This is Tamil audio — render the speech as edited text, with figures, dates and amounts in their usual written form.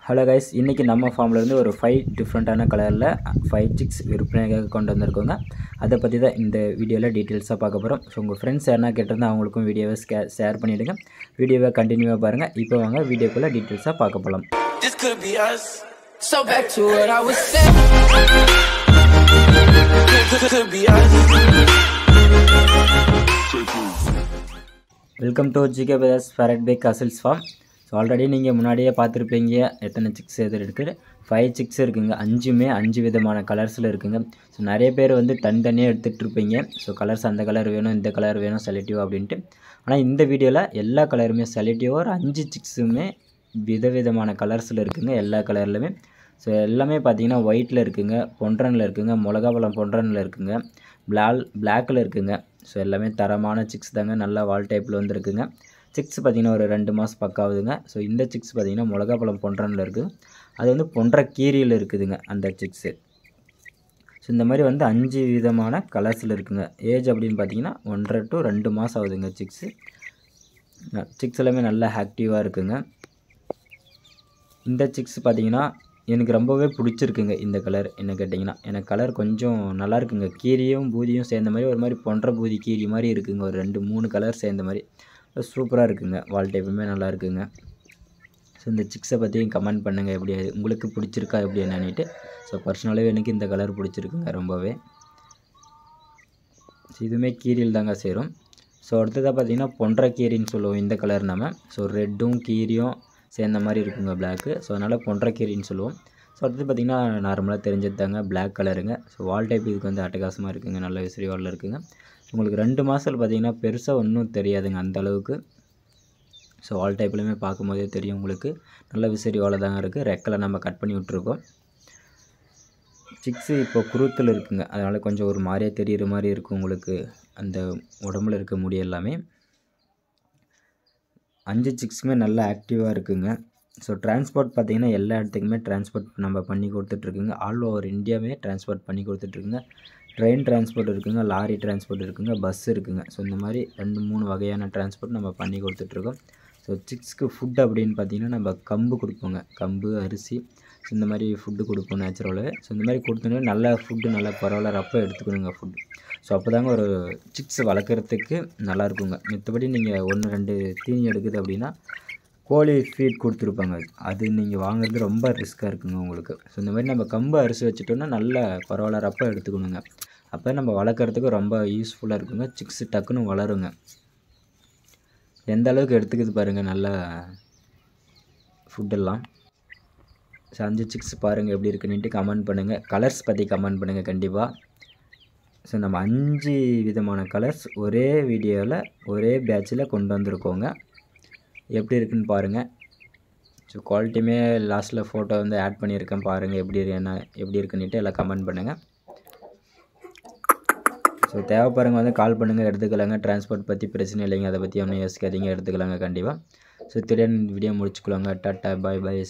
ஹலோ கைஸ், இன்றைக்கி நம்ம ஃபார்ம்லேருந்து ஒரு 5 டிஃப்ரெண்ட்டான கலரில் 5 சிக்ஸ் விற்பனைக்காக கொண்டு வந்திருக்கோங்க. அதை பற்றி தான் இந்த வீடியோவில் டீட்டெயில்ஸாக பார்க்க போகிறோம். ஸோ உங்கள் ஃப்ரெண்ட்ஸ் யாருன்னா கேட்டிருந்தா அவங்களுக்கும் வீடியோவை ஷேர் பண்ணிவிடுங்க. வீடியோவை கண்டினியூவாக பாருங்கள். இப்போ வாங்க வீடியோக்குள்ளே டீட்டெயில்ஸாக பார்க்க போகலாம். Welcome to GK brothers ferret by கசில்ஸ் ஃபார்ம். ஸோ ஆல்ரெடி நீங்கள் முன்னாடியே பார்த்துருப்பீங்க எத்தனை சிக்ஸ் எது இருக்குது. 5 சிக்ஸ் இருக்குங்க. 5மே 5 விதமான கலர்ஸில் இருக்குங்க. ஸோ நிறைய பேர் வந்து தனித்தனியாக எடுத்துகிட்ருப்பீங்க. ஸோ கலர்ஸ் அந்த கலர் வேணும், இந்த கலர் வேணும், செலக்டிவ் அப்படின்ட்டு. ஆனால் இந்த வீடியோவில் எல்லா கலருமே செலக்டிவாக ஒரு 5 சிக்ஸுமே விதவிதமான கலர்ஸில் இருக்குங்க. எல்லா கலர்லையுமே. ஸோ எல்லாமே பார்த்தீங்கன்னா ஒயிட்டில் இருக்குங்க, பொன்ரனில் இருக்குங்க, மிளகாப்பழம் பொன்ரனில் இருக்குங்க, பிளாக்கில் இருக்குங்க. ஸோ எல்லாமே தரமான சிக்ஸ் தாங்க. நல்லா வால் டைப்பில் வந்துருக்குங்க. சிக்ஸ் பார்த்திங்கன்னா ஒரு 2 மாதம் பக்காவுதுங்க. ஸோ இந்த சிக்ஸ் பார்த்திங்கன்னா மிளகாப்பழம் பொன்ரனில் இருக்குது. அது வந்து பொன்ற கீரியில் இருக்குதுங்க அந்த சிக்ஸு. ஸோ இந்த மாதிரி வந்து 5 விதமான கலர்ஸில் இருக்குங்க. ஏஜ் அப்படின்னு பார்த்தீங்கன்னா 1.5 to 2 மாதம் ஆகுதுங்க சிக்ஸு. சிக்ஸ் எல்லாமே நல்லா ஆக்டிவாக இருக்குங்க. இந்த சிக்ஸ் பார்த்திங்கன்னா எனக்கு ரொம்பவே பிடிச்சிருக்குங்க. இந்த கலர் என்ன கேட்டிங்கன்னா, எனக்கு கலர் கொஞ்சம் நல்லா இருக்குங்க. கீரியும் பூதியும் சேர்ந்த மாதிரி ஒரு மாதிரி பொன்ற பூதி கீரி மாதிரி இருக்குங்க. ஒரு 2-3 கலர் சேர்ந்த மாதிரி சூப்பராக இருக்குங்க. வால் டைப்புமே நல்லா இருக்குங்க. ஸோ இந்த சிக்ஸை பற்றியும் கமெண்ட் பண்ணுங்கள், எப்படி உங்களுக்கு பிடிச்சிருக்கா எப்படி என்னன்னுட்டு. ஸோ பர்சனலாகவே எனக்கு இந்த கலர் பிடிச்சிருக்குங்க ரொம்பவே. ஸோ இதுவுமே கீரியில் தாங்க சேரும். ஸோ அடுத்ததாக பார்த்திங்கன்னா பொன்ற கீரின்னு சொல்லுவோம் இந்த கலர் நம்ம. ஸோ ரெட்டும் கீரியும் சேர்ந்த மாதிரி இருக்குங்க பிளாக்கு. ஸோ அதனால் பொன்ற கீரின்னு சொல்லுவோம். ஸோ அடுத்து பார்த்திங்கன்னா நார்மலாக தெரிஞ்சது தாங்க பிளாக் கலருங்க. ஸோ வால் டைப் இதுக்கு வந்து அட்டகாசமாக இருக்குங்க. நல்ல விசிறி வாலில் இருக்குங்க. உங்களுக்கு 2 மாதத்தில் பார்த்திங்கன்னா பெருசாக ஒன்றும் தெரியாதுங்க அந்தளவுக்கு. ஸோ வால் டைப்லையுமே பார்க்கும்போதே தெரியும் உங்களுக்கு. நல்ல விசிறி வாழை தாங்க இருக்குது. ரெக்கில் நம்ம கட் பண்ணி விட்ருக்கோம். சிக்ஸு இப்போ குருத்தில் இருக்குங்க. அதனால் கொஞ்சம் ஒரு மாதிரியே தெரிகிற மாதிரி இருக்கும் உங்களுக்கு அந்த உடம்புல இருக்க முடி எல்லாமே. 5 சிக்ஸுமே நல்லா ஆக்டிவாக இருக்குங்க. ஸோ டிரான்ஸ்போர்ட் பார்த்திங்கன்னா எல்லா இடத்துக்குமே டிரான்ஸ்போர்ட் நம்ம பண்ணி கொடுத்துட்ருக்குங்க. ஆல் ஓவர் இந்தியாவே டிரான்ஸ்போர்ட் பண்ணி கொடுத்துட்ருக்குங்க. ட்ரெயின் டிரான்ஸ்போர்ட் இருக்குங்க, லாரி டிரான்ஸ்போர்ட் இருக்குங்க, பஸ் இருக்குங்க. ஸோ இந்த மாதிரி 2-3 வகையான டிரான்ஸ்போர்ட் நம்ம பண்ணி கொடுத்துட்ருக்கோம். ஸோ சிக்ஸ்க்கு ஃபுட் அப்படின்னு பார்த்திங்கன்னா நம்ம கம்பு கொடுப்போங்க. கம்பு, அரிசி, ஸோ இந்த மாதிரி ஃபுட்டு கொடுப்போம் நேச்சுரலாகவே. ஸோ இந்த மாதிரி கொடுத்தோன்னா நல்ல ஃபுட்டு நல்லா பரவாயில்ல ரப்ப எடுத்துக்கணுங்க ஃபுட்டு. ஸோ அப்போ தாங்க ஒரு சிக்ஸ் வளர்க்குறதுக்கு நல்லாயிருக்குங்க. மற்றபடி நீங்கள் 1-2 தீனி எடுக்குது அப்படின்னா கோழி ஃபீட் கொடுத்துருப்பாங்க. அது நீங்கள் வாங்குறது ரொம்ப ரிஸ்க்காக இருக்குங்க உங்களுக்கு. ஸோ இந்த மாதிரி நம்ம கம்பு அரிசி வச்சுட்டோன்னா நல்ல பரவாயில்ல ரப்ப எடுத்துக்கணுங்க. அப்போ நம்ம வளர்க்குறதுக்கு ரொம்ப யூஸ்ஃபுல்லாக இருக்குங்க. சிக்ஸு டக்குன்னு வளருங்க. எந்த அளவுக்கு எடுத்துக்குது பாருங்கள் நல்லா ஃபுட்டெல்லாம். ஸோ 5 சிக்ஸ் பாருங்கள் எப்படி இருக்குன்னுட்டு கமெண்ட் பண்ணுங்கள். கலர்ஸ் பற்றி கமெண்ட் பண்ணுங்கள் கண்டிப்பாக. ஸோ நம்ம 5 விதமான கலர்ஸ் ஒரே வீடியோவில் ஒரே பேட்சில் கொண்டு வந்திருக்கோங்க. எப்படி இருக்குன்னு பாருங்கள். ஸோ குவாலிட்டியுமே லாஸ்ட்டில் ஃபோட்டோ வந்து ஆட் பண்ணியிருக்கேன் பாருங்கள் எப்படி இருக்குன்னுட்டு எல்லாம் கமெண்ட் பண்ணுங்கள். ஸோ தேவைப்படுறவங்க வந்து கால் பண்ணுங்கள், எடுத்துக்கலாங்க. டிரான்ஸ்போர்ட் பற்றி பிரச்சனை இல்லைங்க. அதை பற்றி ஒன்றும் யோசிக்காதீங்க, எடுத்துக்கலாங்க கண்டிப்பாக. ஸோ திடீர்னு வீடியோ முடிச்சுக்கலாங்க. டாட்டா, பாய் பாய்.